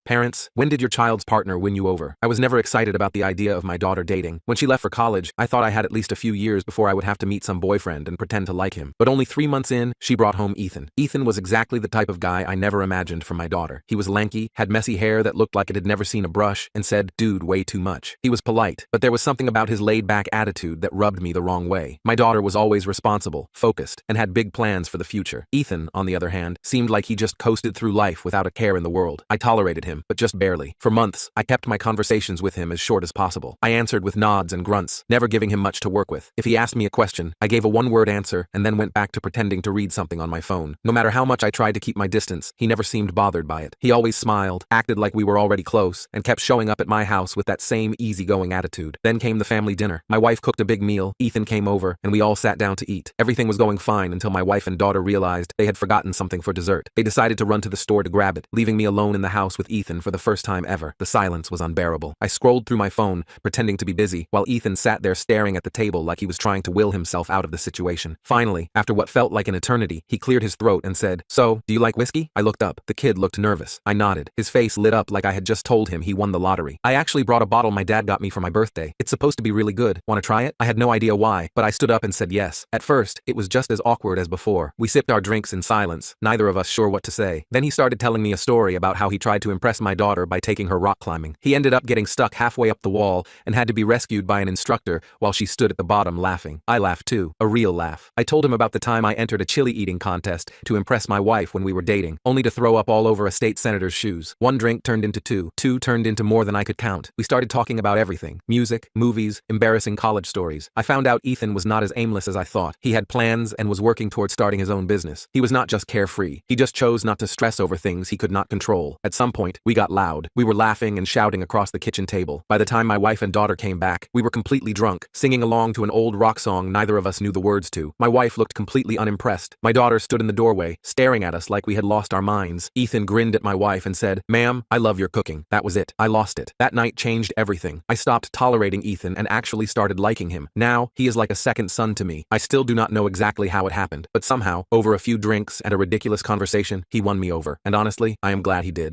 Parents, when did your child's partner win you over? I was never excited about the idea of my daughter dating. When she left for college, I thought I had at least a few years before I would have to meet some boyfriend and pretend to like him. But only 3 months in, she brought home Ethan. Ethan was exactly the type of guy I never imagined for my daughter. He was lanky, had messy hair that looked like it had never seen a brush, and said, "Dude, way too much." He was polite, but there was something about his laid-back attitude that rubbed me the wrong way. My daughter was always responsible, focused, and had big plans for the future. Ethan, on the other hand, seemed like he just coasted through life without a care in the world. I tolerated him, but just barely. For months, I kept my conversations with him as short as possible. I answered with nods and grunts, never giving him much to work with. If he asked me a question, I gave a one-word answer and then went back to pretending to read something on my phone. No matter how much I tried to keep my distance, he never seemed bothered by it. He always smiled, acted like we were already close, and kept showing up at my house with that same easygoing attitude. Then came the family dinner. My wife cooked a big meal, Ethan came over, and we all sat down to eat. Everything was going fine until my wife and daughter realized they had forgotten something for dessert. They decided to run to the store to grab it, leaving me alone in the house with Ethan for the first time ever. The silence was unbearable. I scrolled through my phone, pretending to be busy, while Ethan sat there staring at the table like he was trying to will himself out of the situation. Finally, after what felt like an eternity, he cleared his throat and said, "So, do you like whiskey?" I looked up. The kid looked nervous. I nodded. His face lit up like I had just told him he won the lottery. "I actually brought a bottle my dad got me for my birthday. It's supposed to be really good. Want to try it?" I had no idea why, but I stood up and said yes. At first, it was just as awkward as before. We sipped our drinks in silence, neither of us sure what to say. Then he started telling me a story about how he tried to impress my daughter by taking her rock climbing. He ended up getting stuck halfway up the wall and had to be rescued by an instructor while she stood at the bottom laughing. I laughed too, a real laugh. I told him about the time I entered a chili eating contest to impress my wife when we were dating, only to throw up all over a state senator's shoes. One drink turned into two. Two turned into more than I could count. We started talking about everything: music, movies, embarrassing college stories. I found out Ethan was not as aimless as I thought. He had plans and was working towards starting his own business. He was not just carefree. He just chose not to stress over things he could not control. At some point, we got loud. We were laughing and shouting across the kitchen table. By the time my wife and daughter came back, we were completely drunk, singing along to an old rock song neither of us knew the words to. My wife looked completely unimpressed. My daughter stood in the doorway, staring at us like we had lost our minds. Ethan grinned at my wife and said, "Ma'am, I love your cooking." That was it. I lost it. That night changed everything. I stopped tolerating Ethan and actually started liking him. Now, he is like a second son to me. I still do not know exactly how it happened, but somehow, over a few drinks and a ridiculous conversation, he won me over. And honestly, I am glad he did.